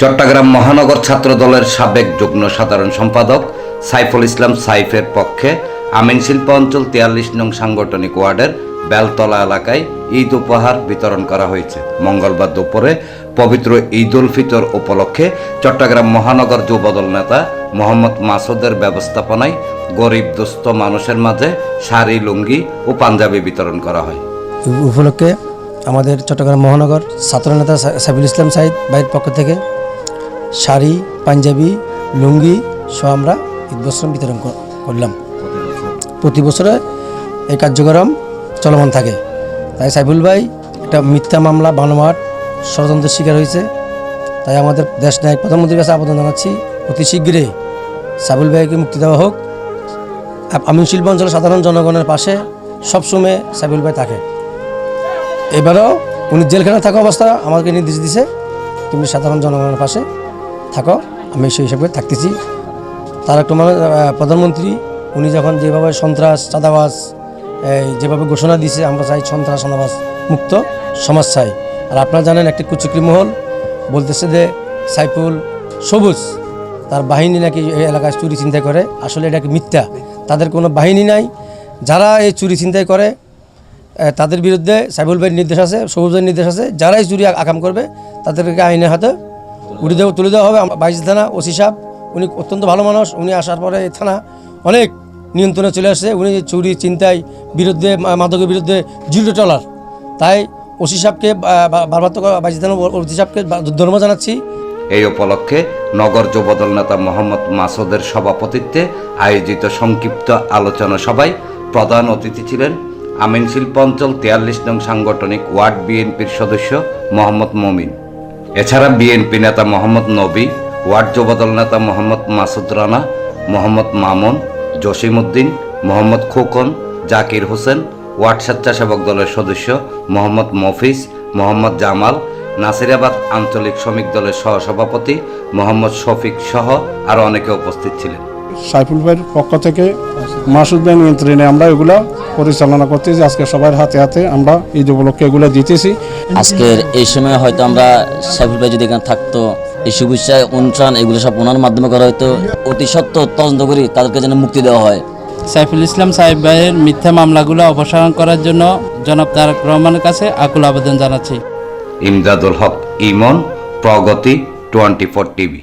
চট্টগ্রাম মহানগর ছাত্র দলের সাবেক যুগ্ম সাধারণ সম্পাদক সাইফুল ইসলাম সাইফের পক্ষে আমিন শিল্প অঞ্চল ৪৩ নং সাংগঠনিক ওয়ার্ডের বেলতলা এলাকায় ঈদ উপহার বিতরণ করা হয়েছে। মঙ্গলবার দুপুরে পবিত্র ঈদ উল ফিতর উপলক্ষে চট্টগ্রাম মহানগর যুবদল নেতা মোহাম্মদ মাসুদের ব্যবস্থাপনায় গরিব দুস্থ মানুষের মাঝে শাড়ি, লুঙ্গি ও পাঞ্জাবি বিতরণ করা হয়। উপলক্ষে আমাদের চট্টগ্রাম মহানগর ছাত্র নেতা সাইফুল ইসলাম সাইদ ভাইয়ের পক্ষ থেকে শাড়ি, পাঞ্জাবি, লুঙ্গি সহ আমরা ঈদ বস্ত্র বিতরণ করলাম। প্রতি বছরে এই কার্যক্রম চলমান থাকে। তাই সাইফুল ভাই একটা মিথ্যা মামলা বানোয়াট ষড়যন্ত্রের শিকার হয়েছে। তাই আমাদের দেশ নায়ক প্রধানমন্ত্রীর কাছে আবেদন জানাচ্ছি, অতি শীঘ্রই সাইফুল ভাইকে মুক্তি দেওয়া হোক। আমিন শিল্প অঞ্চলের সাধারণ জনগণের পাশে সবসময় সাইফুল ভাই থাকে। এবারও উনি জেলখানায় থাকা অবস্থা আমাকে নির্দেশ দিছে, তুমি সাধারণ জনগণের পাশে থাকো। আমি সেই হিসাবে থাকতেছি। তার একটা মানে প্রধানমন্ত্রী উনি যখন যেভাবে সন্ত্রাস, চাঁদাবাজ যেভাবে ঘোষণা দিয়েছে, আমরা চাই সন্ত্রাস, চাঁদাবাজ মুক্ত সমাজ চাই। আর আপনারা জানেন একটি কুচক্রি মহল বলতেছে যে সাইফুল সবুজ তার বাহিনী নাকি এই এলাকায় চুরি ছিনতাই করে। আসলে এটা কি মিথ্যা। তাদের কোনো বাহিনী নাই। যারা এই চুরি ছিনতাই করে তাদের বিরুদ্ধে সাইফুল ভাইয়ের নির্দেশ আছে, সবুজ ভাইয়ের নির্দেশ আছে। যারাই চুরি আকাম করবে তাদেরকে আইনের হাতে তুলে দেওয়া হবে। 22 থানা ওসি সাহেব উনি অত্যন্ত ভালো মানুষ। উনি আসার পরে এই থানা অনেক নিয়ন্ত্রণে চলে আসছে। উনি চুরি চিন্তায় বিরুদ্ধে, মাদকের বিরুদ্ধে জিরো টলার। তাই ওসি সাহেবকে বারবার তো 22 থানা ওসি সাহেবকে ধন্যবাদ জানাচ্ছি। এই উপলক্ষে নগর যুবদল নেতা মোহাম্মদ মাসুদের সভাপতিত্বে আয়োজিত সংক্ষিপ্ত আলোচনা সভায় প্রধান অতিথি ছিলেন আমিন শিল্প অঞ্চল ৪৩ নং সাংগঠনিক ওয়ার্ড বিএনপির সদস্য মোহাম্মদ মমিন। এছাড়া বিএনপি নেতা মোহাম্মদ নবী, ওয়ার্ড যুবদল নেতা মোহাম্মদ মাসুদ রানা, মোহাম্মদ মামুন, জসিমউদ্দিন, মোহাম্মদ খোকন, জাকির হোসেন, ওয়ার্ড স্বেচ্ছাসেবক দলের সদস্য মোহাম্মদ মফিজ, মোহাম্মদ জামাল, নাসিরাবাদ আঞ্চলিক শ্রমিক দলের সহসভাপতি মোহাম্মদ শফিক সহ আরও অনেকে উপস্থিত ছিলেন। সাইফুল ভাইয়ের পক্ষ থেকে মাসুদ ভাই নিয়ন্ত্রণে আমরা এগুলা পরিচালনা করতেছি। আজকে সবার হাতে হাতে আমরা ঈদ উপলক্ষে এগুলো দিতেছি। আজকের এই সময় হয়তো আমরা সাইফুল ভাই যদি এখানে থাকতো, এই শুভেচ্ছা অনুষ্ঠান এগুলো সব ওনার মাধ্যমে করা হয়তো। অতি সত্ত্বর তদন্ত করি তাদেরকে যেন মুক্তি দেওয়া হয়। সাইফুল ইসলাম সাহেব ভাইয়ের মিথ্যা মামলাগুলো অপসারণ করার জন্য জনাব তারেক রহমানের কাছে আকুল আবেদন জানাচ্ছি। ইমদাদুল হক ইমন, প্রগতি 24 টিভি।